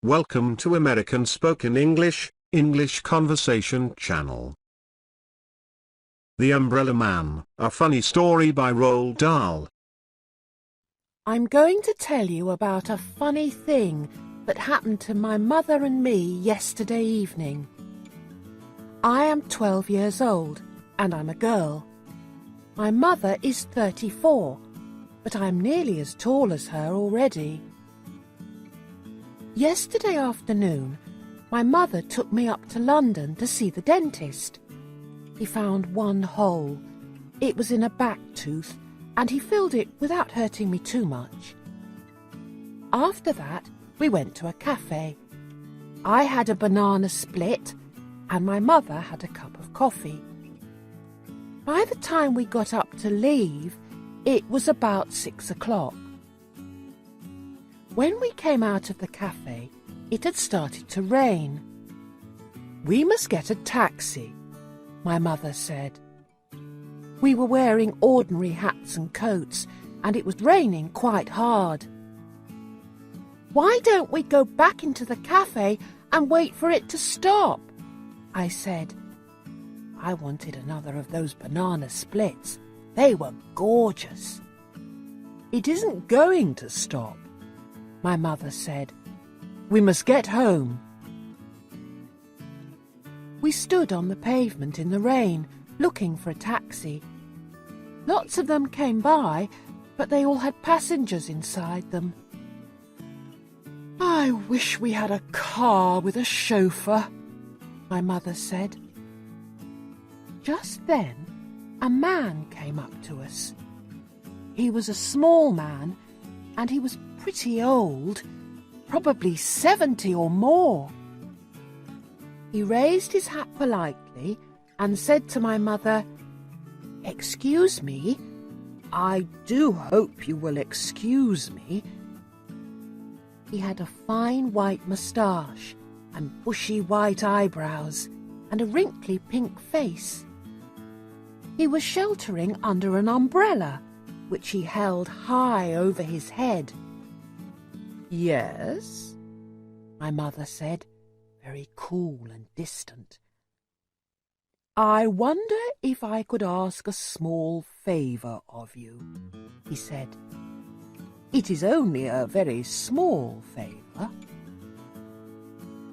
Welcome to American Spoken English, English Conversation Channel. The Umbrella Man, a funny story by ROALD DAHL. I'm going to tell you about a funny thing that happened to my mother and me yesterday evening. I am 12 years old and I'm a girl. My mother is 34, but I'm nearly as tall as her already. Yesterday afternoon, my mother took me up to London to see the dentist. He found one hole. It was in a back tooth, and he filled it without hurting me too much. After that, we went to a cafe. I had a banana split, and my mother had a cup of coffee. By the time we got up to leave, it was about 6 o'clock. When we came out of the cafe, it had started to rain. "We must get a taxi," my mother said. We were wearing ordinary hats and coats, and it was raining quite hard. "Why don't we go back into the cafe and wait for it to stop?" I said. I wanted another of those banana splits. They were gorgeous. "It isn't going to stop," my mother said. "We must get home." We stood on the pavement in the rain, looking for a taxi. Lots of them came by, but they all had passengers inside them. "I wish we had a car with a chauffeur," my mother said. Just then, a man came up to us. He was a small man, and he was pretty old, probably 70 or more. He raised his hat politely and said to my mother, "Excuse me, I do hope you will excuse me." He had a fine white moustache and bushy white eyebrows and a wrinkly pink face. He was sheltering under an umbrella, which he held high over his head. "Yes?" my mother said, very cool and distant. "I wonder if I could ask a small favour of you," he said. "It is only a very small favour."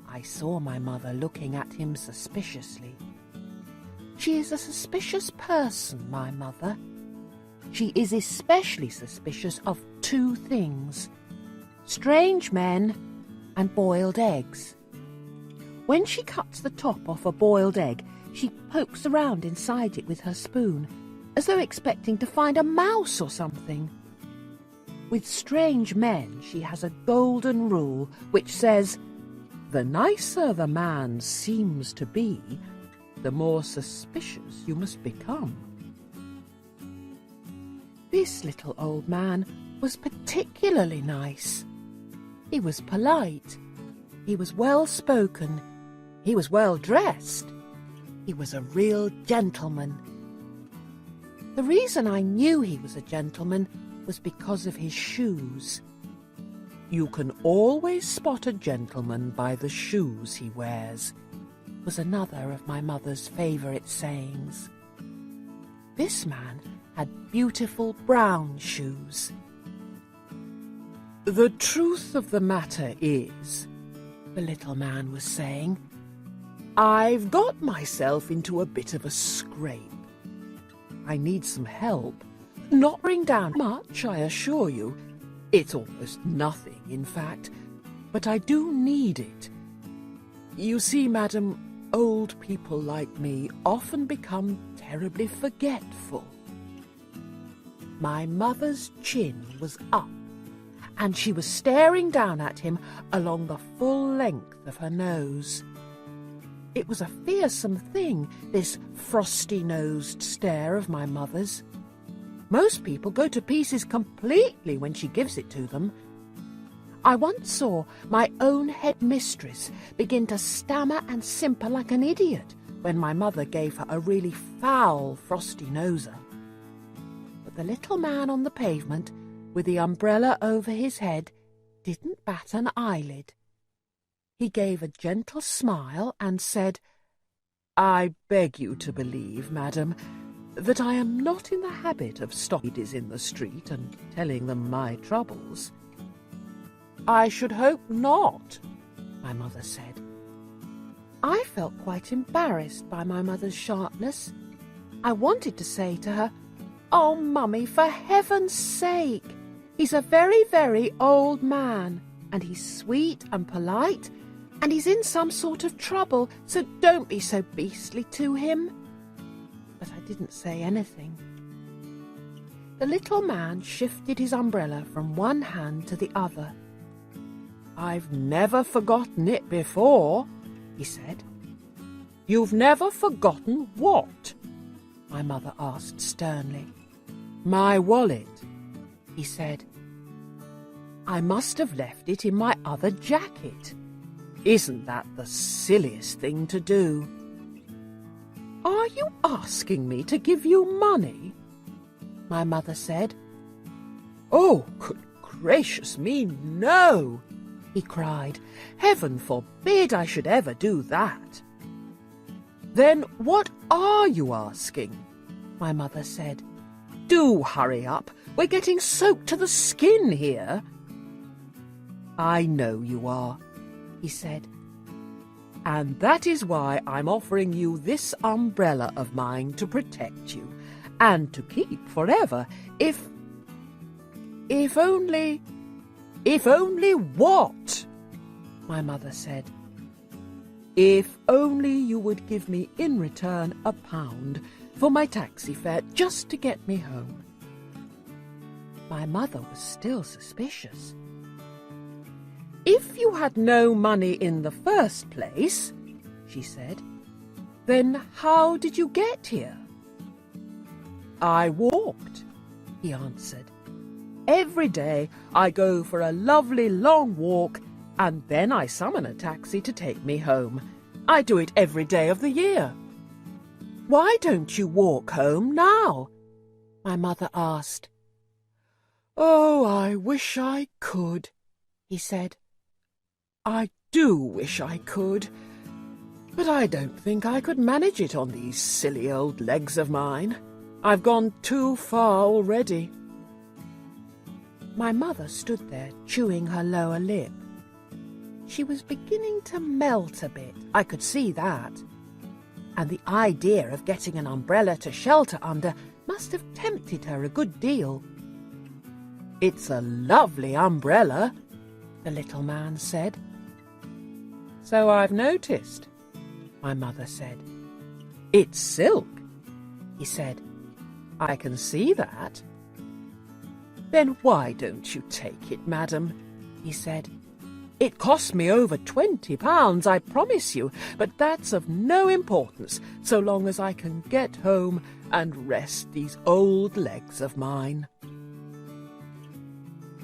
I saw my mother looking at him suspiciously. She is a suspicious person, my mother. She is especially suspicious of two things: strange men and boiled eggs. When she cuts the top off a boiled egg, she pokes around inside it with her spoon, as though expecting to find a mouse or something. With strange men, she has a golden rule which says, "The nicer the man seems to be, the more suspicious you must become." This little old man was particularly nice. He was polite. He was well-spoken. He was well-dressed. He was a real gentleman. The reason I knew he was a gentleman was because of his shoes. "You can always spot a gentleman by the shoes he wears," was another of my mother's favourite sayings. This man had beautiful brown shoes. "The truth of the matter is," the little man was saying, "I've got myself into a bit of a scrape. I need some help. Not bring down much, I assure you. It's almost nothing, in fact, but I do need it. You see, madam, old people like me often become terribly forgetful." My mother's chin was up, and she was staring down at him along the full length of her nose. It was a fearsome thing, this frosty-nosed stare of my mother's. Most people go to pieces completely when she gives it to them. I once saw my own head mistress begin to stammer and simper like an idiot when my mother gave her a really foul frosty-noser. But the little man on the pavement, with the umbrella over his head, didn't bat an eyelid. He gave a gentle smile and said, "I beg you to believe, madam, that I am not in the habit of stopping ladies in the street and telling them my troubles." "I should hope not," my mother said. I felt quite embarrassed by my mother's sharpness. I wanted to say to her, "Oh, Mummy, for heaven's sake! He's a very, very old man, and he's sweet and polite, and he's in some sort of trouble, so don't be so beastly to him." But I didn't say anything. The little man shifted his umbrella from one hand to the other. "I've never forgotten it before," he said. "You've never forgotten what?" my mother asked sternly. "My wallet," he said. "I must have left it in my other jacket. Isn't that the silliest thing to do?" "Are you asking me to give you money?" my mother said. "Oh, good gracious me, no!" he cried. "Heaven forbid I should ever do that." "Then what are you asking?" my mother said. "Do hurry up. We're getting soaked to the skin here." "I know you are," he said. "And that is why I'm offering you this umbrella of mine to protect you, and to keep forever, if only... "If only what?" my mother said. "If only you would give me in return £1 for my taxi fare just to get me home." My mother was still suspicious. "If you had no money in the first place," she said, "then how did you get here?" "I walked," he answered. "Every day I go for a lovely long walk, and then I summon a taxi to take me home. I do it every day of the year." "Why don't you walk home now?" my mother asked. "Oh, I wish I could," he said. "I do wish I could, but I don't think I could manage it on these silly old legs of mine. I've gone too far already." My mother stood there chewing her lower lip. She was beginning to melt a bit, I could see that. And the idea of getting an umbrella to shelter under must have tempted her a good deal. "It's a lovely umbrella," the little man said. "So I've noticed," my mother said. "It's silk," he said. "I can see that." "Then why don't you take it, madam?" he said. "It cost me over £20, I promise you, but that's of no importance so long as I can get home and rest these old legs of mine."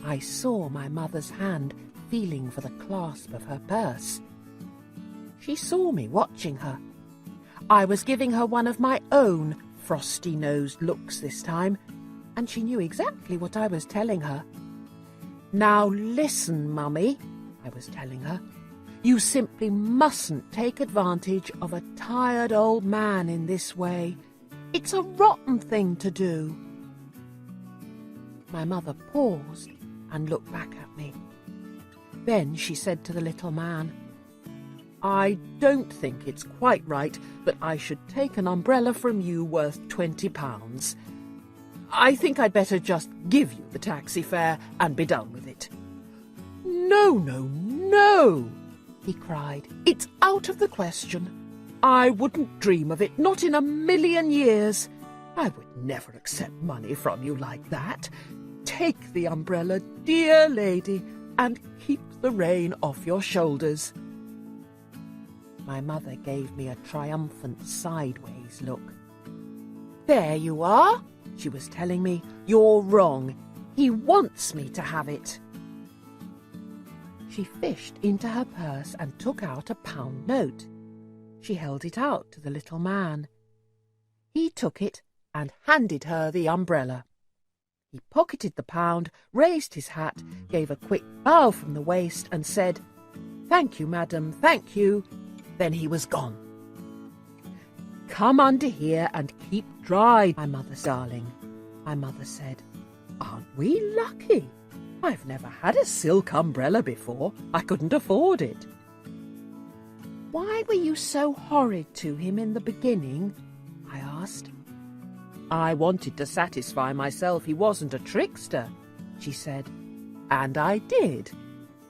I saw my mother's hand feeling for the clasp of her purse. She saw me watching her. I was giving her one of my own frosty-nosed looks this time, and she knew exactly what I was telling her. "Now listen, Mummy," I was telling her. "You simply mustn't take advantage of a tired old man in this way. It's a rotten thing to do." My mother paused and looked back at me. Then she said to the little man, "I don't think it's quite right that I should take an umbrella from you worth £20. I think I'd better just give you the taxi fare and be done with it." "No, no, no," he cried. "It's out of the question. I wouldn't dream of it, not in a million years. I would never accept money from you like that. Take the umbrella, dear lady, and keep the rain off your shoulders." My mother gave me a triumphant sideways look. "There you are," she was telling me. "You're wrong. He wants me to have it." She fished into her purse and took out a £1 note. She held it out to the little man. He took it and handed her the umbrella. He pocketed the £1, raised his hat, gave a quick bow from the waist and said, Thank you, madam, thank you. Then he was gone. Come under here and keep dry, my mother's darling. My mother said, aren't we lucky? I've never had a silk umbrella before. I couldn't afford it. Why were you so horrid to him in the beginning? I asked. I wanted to satisfy myself he wasn't a trickster, she said. And I did.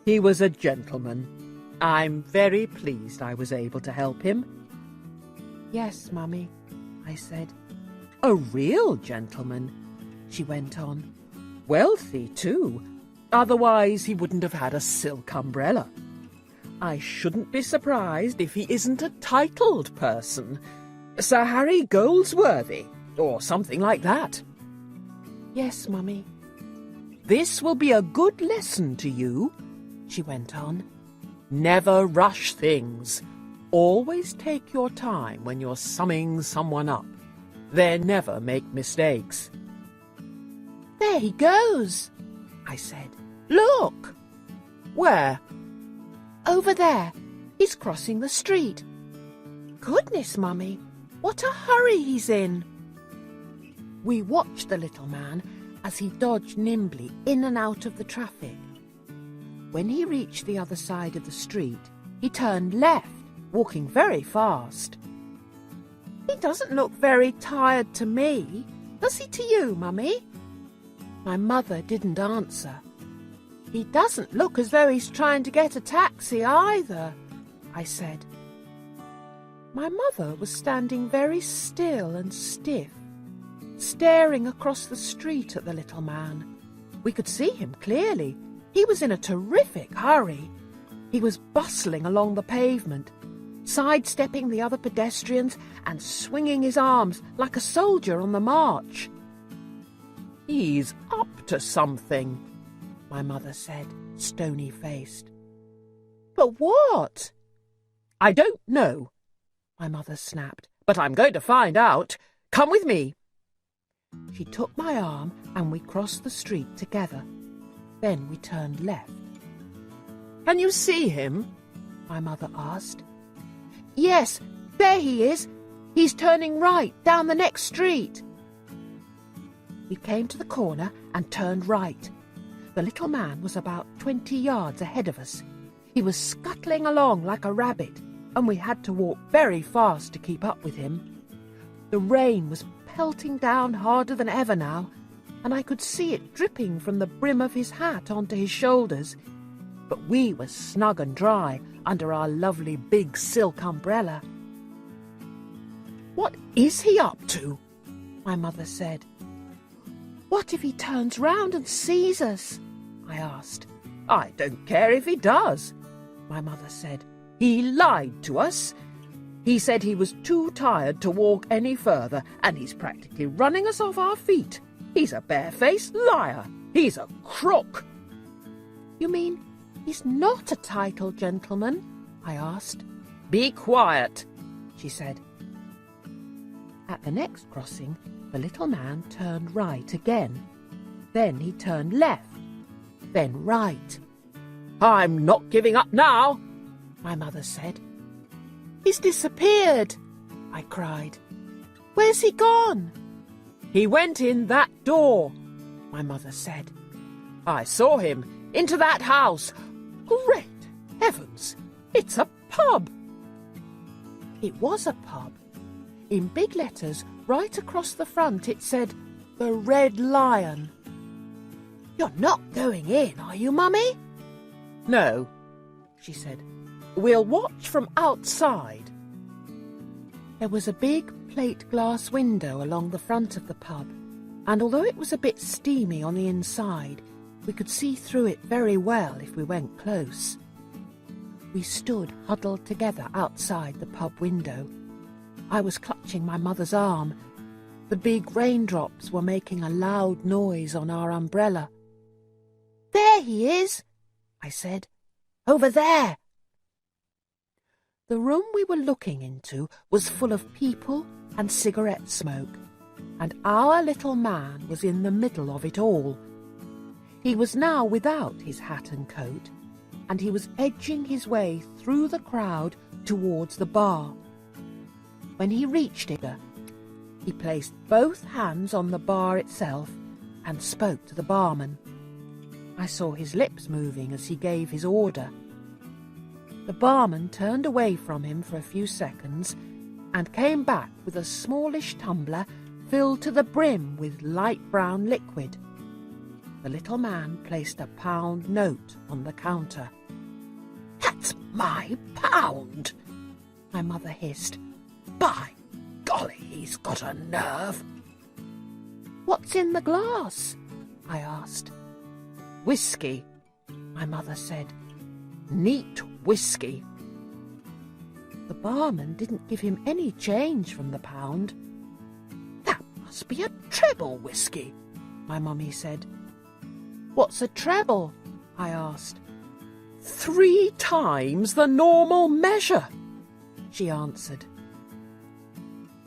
He was a gentleman. I'm very pleased I was able to help him. Yes, Mummy, I said. A real gentleman, she went on. Wealthy, too. Otherwise he wouldn't have had a silk umbrella. I shouldn't be surprised if he isn't a titled person. Sir Harry Goldsworthy, or something like that. Yes, Mummy. This will be a good lesson to you, she went on. Never rush things. Always take your time when you're summing someone up. They never make mistakes. There he goes, I said. Look! Where? Over there. He's crossing the street. Goodness, Mummy, what a hurry he's in. We watched the little man as he dodged nimbly in and out of the traffic. When he reached the other side of the street, he turned left, walking very fast. He doesn't look very tired to me, does he to you, Mummy? My mother didn't answer. He doesn't look as though he's trying to get a taxi either, I said. My mother was standing very still and stiff, staring across the street at the little man. We could see him clearly. He was in a terrific hurry. He was bustling along the pavement, sidestepping the other pedestrians and swinging his arms like a soldier on the march. He's up to something, my mother said, stony-faced. But what? I don't know, my mother snapped, but I'm going to find out. Come with me. She took my arm and we crossed the street together. Then we turned left. Can you see him? My mother asked. Yes, there he is. He's turning right down the next street. We came to the corner and turned right. The little man was about 20 yards ahead of us. He was scuttling along like a rabbit, and we had to walk very fast to keep up with him. The rain was pelting down harder than ever now, and I could see it dripping from the brim of his hat onto his shoulders. But we were snug and dry under our lovely big silk umbrella. What is he up to? My mother said. What if he turns round and sees us? I asked. I don't care if he does, my mother said. He lied to us. He said he was too tired to walk any further, and he's practically running us off our feet. He's a barefaced liar. He's a crook. You mean he's not a titled gentleman? I asked. Be quiet, she said. At the next crossing, the little man turned right again. Then he turned left, then right. I'm not giving up now, my mother said. He's disappeared, I cried. Where's he gone? He went in that door, my mother said. I saw him into that house. Great heavens, it's a pub. It was a pub. In big letters, right across the front, it said, The Red Lion. You're not going in, are you, Mummy? No, she said. We'll watch from outside. There was a big plate glass window along the front of the pub, and although it was a bit steamy on the inside, we could see through it very well if we went close. We stood huddled together outside the pub window. I was clutching my mother's arm. The big raindrops were making a loud noise on our umbrella. There he is, I said. Over there. The room we were looking into was full of people and cigarette smoke, and our little man was in the middle of it all. He was now without his hat and coat, and he was edging his way through the crowd towards the bar. When he reached it, he placed both hands on the bar itself and spoke to the barman. I saw his lips moving as he gave his order. The barman turned away from him for a few seconds and came back with a smallish tumbler filled to the brim with light brown liquid. The little man placed a £1 note on the counter. "That's my £1!" my mother hissed. "By golly, he's got a nerve!" "What's in the glass?" I asked. "Whiskey," my mother said. "Neat whiskey." The barman didn't give him any change from the £1. "That must be a treble whiskey," my mummy said. "What's a treble?" I asked. "3 times the normal measure," she answered.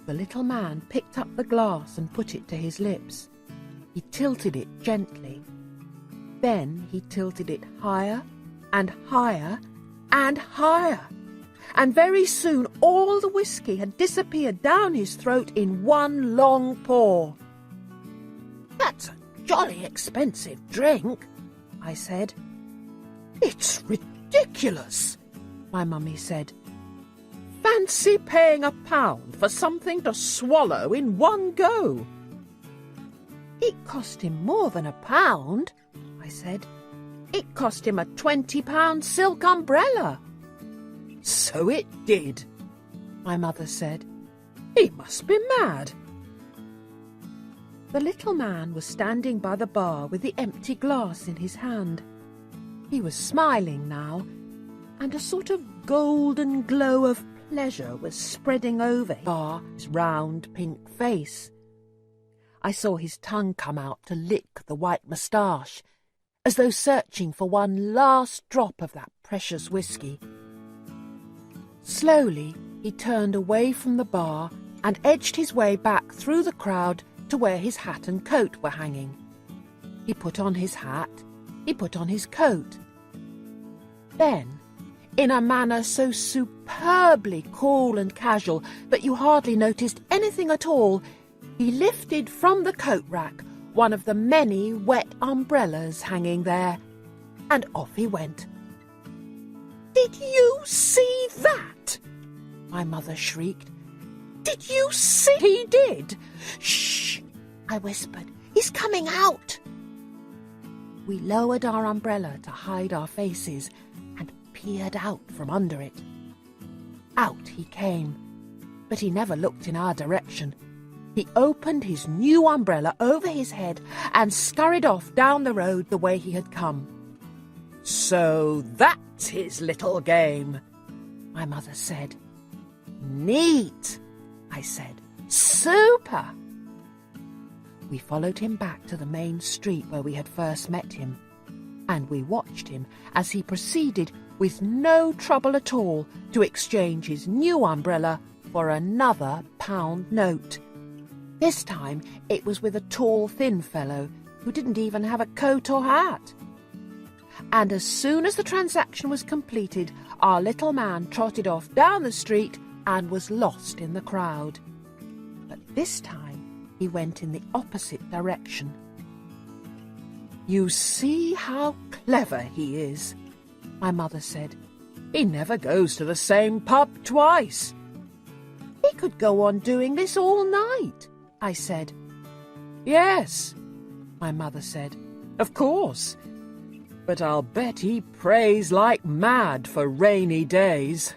The little man picked up the glass and put it to his lips. He tilted it gently. Then he tilted it higher and higher and higher, and very soon all the whiskey had disappeared down his throat in one long pour. "That's a jolly expensive drink," I said. "It's ridiculous," my mummy said. "Fancy paying £1 for something to swallow in one go." "It cost him more than £1, I said. "It cost him a £20 silk umbrella." "So it did," my mother said. "He must be mad." The little man was standing by the bar with the empty glass in his hand. He was smiling now, and a sort of golden glow of pleasure was spreading over his round pink face. I saw his tongue come out to lick the white moustache, as though searching for one last drop of that precious whiskey. Slowly he turned away from the bar and edged his way back through the crowd to where his hat and coat were hanging. He put on his hat, he put on his coat. Then, in a manner so superbly cool and casual that you hardly noticed anything at all, he lifted from the coat rack one of the many wet umbrellas hanging there, and off he went. "Did you see that?" my mother shrieked. "Did you see?" "He did." "Shh," I whispered. "He's coming out." We lowered our umbrella to hide our faces and peered out from under it. Out he came, but he never looked in our direction. He opened his new umbrella over his head and scurried off down the road the way he had come. "So that's his little game," my mother said. "Neat," I said. "Super." We followed him back to the main street where we had first met him, and we watched him as he proceeded with no trouble at all to exchange his new umbrella for another £1 note. This time it was with a tall, thin fellow who didn't even have a coat or hat. And as soon as the transaction was completed, our little man trotted off down the street and was lost in the crowd. But this time he went in the opposite direction. "You see how clever he is," my mother said. "He never goes to the same pub twice." "He could go on doing this all night," I said. "Yes," my mother said, "of course. But I'll bet he prays like mad for rainy days."